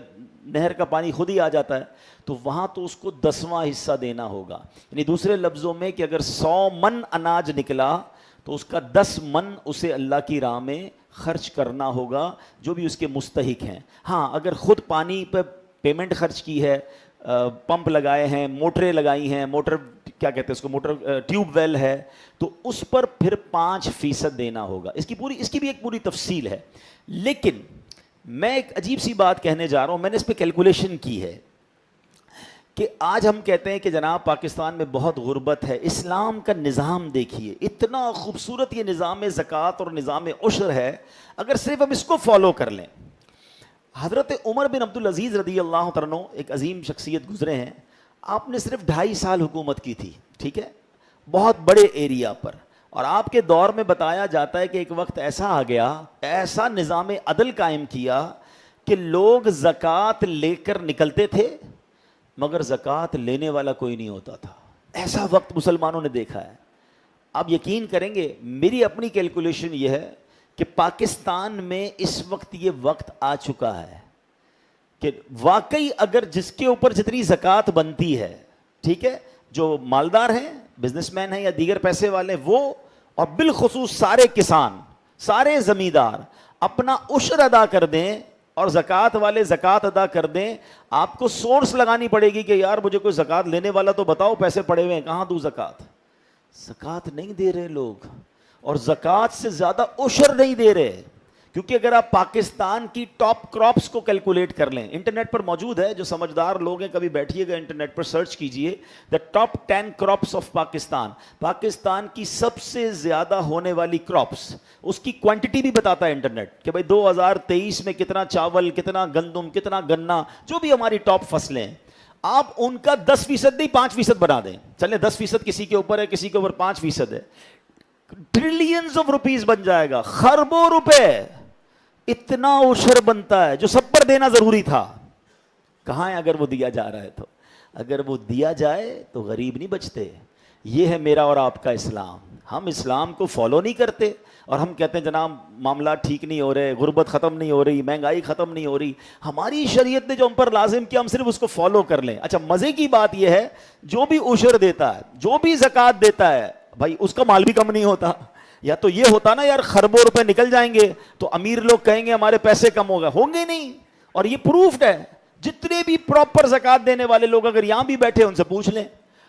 نہر کا پانی خود ہی آ جاتا ہے، تو وہاں تو اس کو 10واں حصہ دینا ہوگا۔ یعنی دوسرے لفظوں میں کہ اگر 100 من اناج نکلا تو اس کا 10 من اسے اللہ کی راہ میں خرچ کرنا ہوگا، جو بھی اس کے مستحق ہیں۔ ہاں اگر خود پانی پہ پیمنٹ خرچ کی ہے، پمپ لگائے ہیں، موٹریں لگائی ہیں، موٹر کیا کہتے ہیں اس کو، موٹر ٹیوب ویل ہے، تو اس پر پھر 5% دینا ہوگا۔ اس کی بھی ایک پوری تفصیل ہے، لیکن میں ایک عجیب سی بات کہنے جا رہا ہوں، میں نے اس پہ کیلکولیشن کی ہے کہ آج ہم کہتے ہیں کہ جناب پاکستان میں بہت غربت ہے، اسلام کا نظام دیکھیے، اتنا خوبصورت یہ نظام زکوٰۃ اور نظام عشر ہے، اگر صرف ہم اس کو فالو کر لیں۔ حضرت عمر بن عبدالعزیز رضی اللہ تعالیٰ عنہ ایک عظیم شخصیت گزرے ہیں، آپ نے صرف 2.5 سال حکومت کی تھی، ٹھیک ہے، بہت بڑے ایریا پر، اور آپ کے دور میں بتایا جاتا ہے کہ ایک وقت ایسا آ گیا، ایسا نظام عدل قائم کیا کہ لوگ زکوٰۃ لے کر نکلتے تھے مگر زکوٰۃ لینے والا کوئی نہیں ہوتا تھا۔ ایسا وقت مسلمانوں نے دیکھا ہے۔ آپ یقین کریں گے، میری اپنی کیلکولیشن یہ ہے کہ پاکستان میں اس وقت یہ وقت آ چکا ہے کہ واقعی اگر جس کے اوپر جتنی زکوٰۃ بنتی ہے، ٹھیک ہے، جو مالدار ہیں، بزنس مین ہیں یا دیگر پیسے والے، وہ اور بالخصوص سارے کسان، سارے زمیندار اپنا عشر ادا کر دیں اور زکوٰۃ والے زکوٰۃ ادا کر دیں، آپ کو سورس لگانی پڑے گی کہ یار مجھے کوئی زکوٰۃ لینے والا تو بتاؤ، پیسے پڑے ہوئے ہیں کہاں دوں زکوٰۃ۔ زکوٰۃ نہیں دے رہے لوگ، اور زکوٰۃ سے زیادہ عشر نہیں دے رہے، کیونکہ اگر آپ پاکستان کی ٹاپ کراپس کو کیلکولیٹ کر لیں، انٹرنیٹ پر موجود ہے، جو سمجھدار لوگ ہیں کبھی بیٹھیے گا انٹرنیٹ پر سرچ کیجئے the top 10 crops of Pakistan, Pakistan کی سب سے زیادہ ہونے والی کراپس، اس کی کوانٹٹی بھی بتاتا ہے انٹرنیٹ کہ بھائی 2023 میں کتنا چاول، کتنا گندم، کتنا گنا، جو بھی ہماری ٹاپ فصلیں ہیں، آپ ان کا 10% نہیں 5% بنا دیں، چلیں 10% کسی کے اوپر ہے، کسی کے اوپر 5% ہے، ٹریلینز آف روپیز بن جائے گا، خربوں روپے، اتنا عشر بنتا ہے جو سب پر دینا ضروری تھا۔ کہاں ہے اگر وہ دیا جا رہا ہے تو؟ اگر وہ دیا جائے تو غریب نہیں بچتے۔ یہ ہے میرا اور آپ کا اسلام۔ ہم اسلام کو فالو نہیں کرتے اور ہم کہتے ہیں جناب معاملات ٹھیک نہیں ہو رہے، غربت ختم نہیں ہو رہی، مہنگائی ختم نہیں ہو رہی۔ ہماری شریعت نے جو ہم پر لازم کیا، ہم صرف اس کو فالو کر لیں۔ اچھا مزے کی بات یہ ہے، جو بھی عشر دیتا ہے، جو بھی زکوٰۃ دیتا ہے، بھائی اس کا مال بھی کم نہیں ہوتا۔ یا تو یہ ہوتا نا یار خربوں روپے نکل جائیں گے تو امیر لوگ کہیں گے ہمارے پیسے کم ہو گئے، ہوں گے نہیں، اور یہ پروفڈ ہے۔ جتنے بھی پراپر زکوٰۃ دینے والے لوگ اگر یہاں بھی بیٹھے ان سے پوچھ لیں،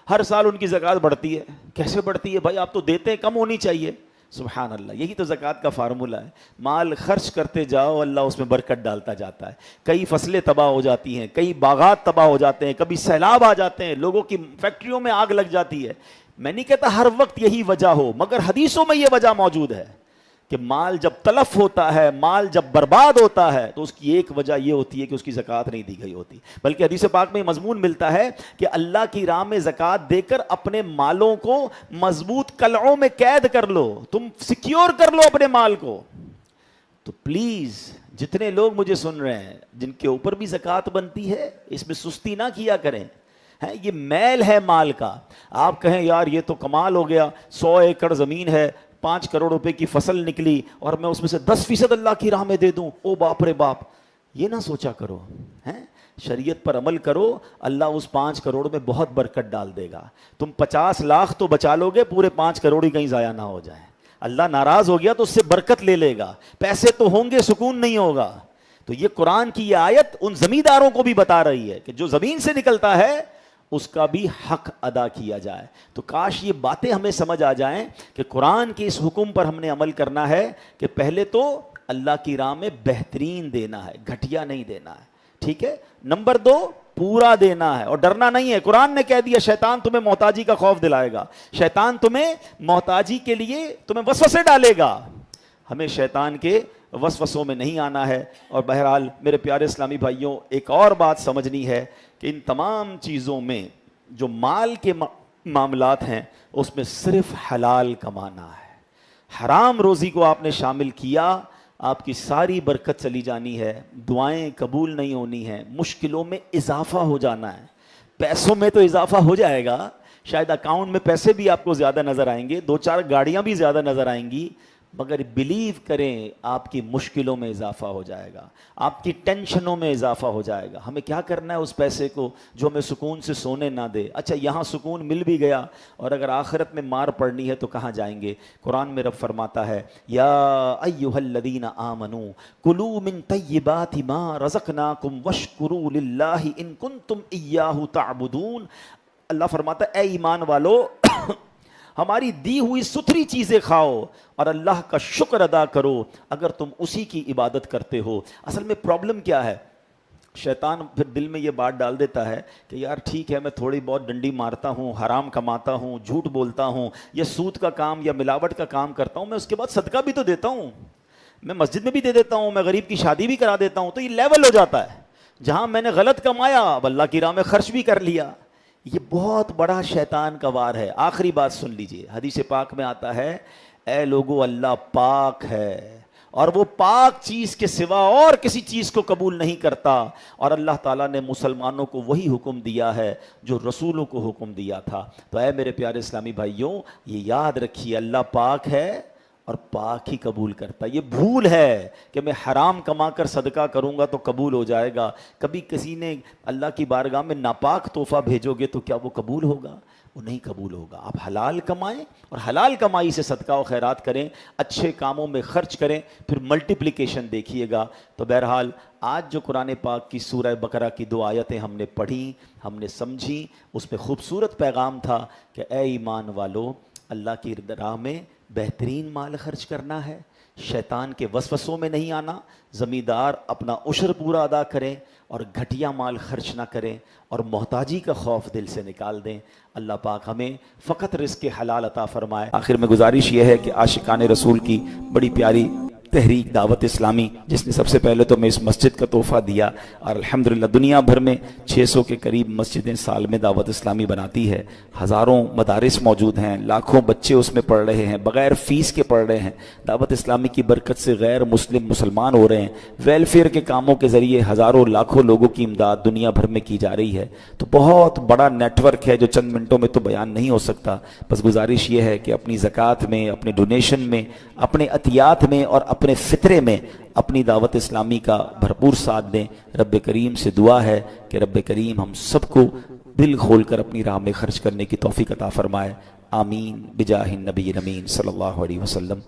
ہر سال ان کی زکوٰۃ بڑھتی ہے۔ کیسے بڑھتی ہے بھائی؟ آپ تو دیتے ہیں، کم ہونی چاہیے۔ سبحان اللہ، یہی تو زکوٰۃ کا فارمولہ ہے۔ مال خرچ کرتے جاؤ، اللہ اس میں برکت ڈالتا جاتا ہے۔ کئی فصلیں تباہ ہو جاتی ہیں، کئی باغات تباہ ہو جاتے ہیں، کبھی سیلاب آ جاتے ہیں، لوگوں کی فیکٹریوں میں آگ لگ جاتی ہے۔ میں نہیں کہتا ہر وقت یہی وجہ ہو، مگر حدیثوں میں یہ وجہ موجود ہے کہ مال جب تلف ہوتا ہے، مال جب برباد ہوتا ہے، تو اس کی ایک وجہ یہ ہوتی ہے کہ اس کی زکوٰۃ نہیں دی گئی ہوتی۔ بلکہ حدیث پاک میں مضمون ملتا ہے کہ اللہ کی راہ میں زکوٰۃ دے کر اپنے مالوں کو مضبوط قلعوں میں قید کر لو، تم سیکیور کر لو اپنے مال کو۔ تو پلیز جتنے لوگ مجھے سن رہے ہیں جن کے اوپر بھی زکوٰۃ بنتی ہے، اس میں سستی نہ کیا کریں۔ یہ میل ہے مال کا۔ آپ کہیں یار یہ تو کمال ہو گیا، 100 ایکڑ زمین ہے، 5 کروڑ روپے کی فصل نکلی اور میں اس میں سے 10% اللہ کی راہ میں دے دوں، او باپ رے باپ، یہ نہ سوچا کرو۔ شریعت پر عمل کرو، اللہ اس 5 کروڑ میں بہت برکت ڈال دے گا۔ تم 50 لاکھ تو بچا لو گے، پورے 5 کروڑ ہی کہیں ضائع نہ ہو جائیں۔ اللہ ناراض ہو گیا تو اس سے برکت لے لے گا، پیسے تو ہوں گے، سکون نہیں ہوگا۔ تو یہ قرآن کی یہ آیت ان زمینداروں کو بھی بتا رہی ہے کہ جو زمین سے نکلتا ہے اس کا بھی حق ادا کیا جائے۔ تو کاش یہ باتیں ہمیں سمجھ آ جائیں کہ قرآن کے اس حکم پر ہم نے عمل کرنا ہے کہ پہلے تو اللہ کی راہ میں بہترین دینا ہے، گھٹیا نہیں دینا ہے، ٹھیک ہے۔ نمبر 2، پورا دینا ہے اور ڈرنا نہیں ہے۔ قرآن نے کہہ دیا شیطان تمہیں محتاجی کا خوف دلائے گا، شیطان تمہیں محتاجی کے لیے تمہیں وسوسے ڈالے گا۔ ہمیں شیطان کے وسوسوں میں نہیں آنا ہے۔ اور بہرحال میرے پیارے اسلامی بھائیوں، ایک اور بات سمجھنی ہے کہ ان تمام چیزوں میں جو مال کے معاملات ہیں اس میں صرف حلال کمانا ہے۔ حرام روزی کو آپ نے شامل کیا، آپ کی ساری برکت چلی جانی ہے، دعائیں قبول نہیں ہونی ہیں، مشکلوں میں اضافہ ہو جانا ہے۔ پیسوں میں تو اضافہ ہو جائے گا، شاید اکاؤنٹ میں پیسے بھی آپ کو زیادہ نظر آئیں گے، 2-4 گاڑیاں بھی زیادہ نظر آئیں گی، مگر بلیو کریں آپ کی مشکلوں میں اضافہ ہو جائے گا، آپ کی ٹینشنوں میں اضافہ ہو جائے گا۔ ہمیں کیا کرنا ہے اس پیسے کو جو ہمیں سکون سے سونے نہ دے؟ اچھا یہاں سکون مل بھی گیا اور اگر آخرت میں مار پڑنی ہے تو کہاں جائیں گے؟ قرآن میں رب فرماتا ہے یا ایھا الذین آمنوا کلوا من طیبات ما رزقناکم واشکروا للہ ان کنتم ایاہ تعبدون۔ اللہ فرماتا ہے اے ایمان والو ہماری دی ہوئی ستھری چیزیں کھاؤ اور اللہ کا شکر ادا کرو اگر تم اسی کی عبادت کرتے ہو۔ اصل میں پرابلم کیا ہے؟ شیطان پھر دل میں یہ بات ڈال دیتا ہے کہ یار ٹھیک ہے میں تھوڑی بہت ڈنڈی مارتا ہوں، حرام کماتا ہوں، جھوٹ بولتا ہوں، یا سود کا کام یا ملاوٹ کا کام کرتا ہوں، میں اس کے بعد صدقہ بھی تو دیتا ہوں، میں مسجد میں بھی دے دیتا ہوں، میں غریب کی شادی بھی کرا دیتا ہوں، تو یہ لیول ہو جاتا ہے۔ جہاں میں نے غلط کمایا اب اللہ کی راہ میں خرچ بھی کر لیا۔ یہ بہت بڑا شیطان کا وار ہے۔ آخری بات سن لیجئے، حدیث پاک میں آتا ہے اے لوگو اللہ پاک ہے اور وہ پاک چیز کے سوا اور کسی چیز کو قبول نہیں کرتا، اور اللہ تعالیٰ نے مسلمانوں کو وہی حکم دیا ہے جو رسولوں کو حکم دیا تھا۔ تو اے میرے پیارے اسلامی بھائیوں یہ یاد رکھیے اللہ پاک ہے اور پاک ہی قبول کرتا۔ یہ بھول ہے کہ میں حرام کما کر صدقہ کروں گا تو قبول ہو جائے گا۔ کبھی کسی نے اللہ کی بارگاہ میں ناپاک تحفہ بھیجو گے تو کیا وہ قبول ہوگا؟ وہ نہیں قبول ہوگا۔ آپ حلال کمائیں اور حلال کمائی سے صدقہ و خیرات کریں، اچھے کاموں میں خرچ کریں، پھر ملٹیپلیکیشن دیکھیے گا۔ تو بہرحال آج جو قرآن پاک کی سورہ بقرہ کی 2 آیتیں ہم نے پڑھی، ہم نے سمجھی، اس میں خوبصورت پیغام تھا کہ اے ایمان والو اللہ کی راہ میں بہترین مال خرچ کرنا ہے، شیطان کے وسوسوں میں نہیں آنا، زمیندار اپنا عشر پورا ادا کریں اور گھٹیا مال خرچ نہ کریں اور محتاجی کا خوف دل سے نکال دیں۔ اللہ پاک ہمیں فقط رزق حلال عطا فرمائے۔ آخر میں گزارش یہ ہے کہ عاشقان رسول کی بڑی پیاری تحریک دعوت اسلامی جس نے سب سے پہلے تو میں اس مسجد کا تحفہ دیا، اور الحمدللہ دنیا بھر میں 600 کے قریب مسجدیں سال میں دعوت اسلامی بناتی ہے، ہزاروں مدارس موجود ہیں، لاکھوں بچے اس میں پڑھ رہے ہیں، بغیر فیس کے پڑھ رہے ہیں، دعوت اسلامی کی برکت سے غیر مسلم مسلمان ہو رہے ہیں، ویلفیئر کے کاموں کے ذریعے ہزاروں لاکھوں لوگوں کی امداد دنیا بھر میں کی جا رہی ہے۔ تو بہت بڑا نیٹ ورک ہے جو چند منٹوں میں تو بیان نہیں ہو سکتا۔ بس گزارش یہ ہے کہ اپنی زکوٰۃ میں، اپنے ڈونیشن میں، اپنے عطیات میں اور اپنے فطرے میں اپنی دعوت اسلامی کا بھرپور ساتھ دیں۔ رب کریم سے دعا ہے کہ رب کریم ہم سب کو دل کھول کر اپنی راہ میں خرچ کرنے کی توفیق عطا فرمائے۔ آمین بجاہ النبی الامین صلی اللہ علیہ وسلم۔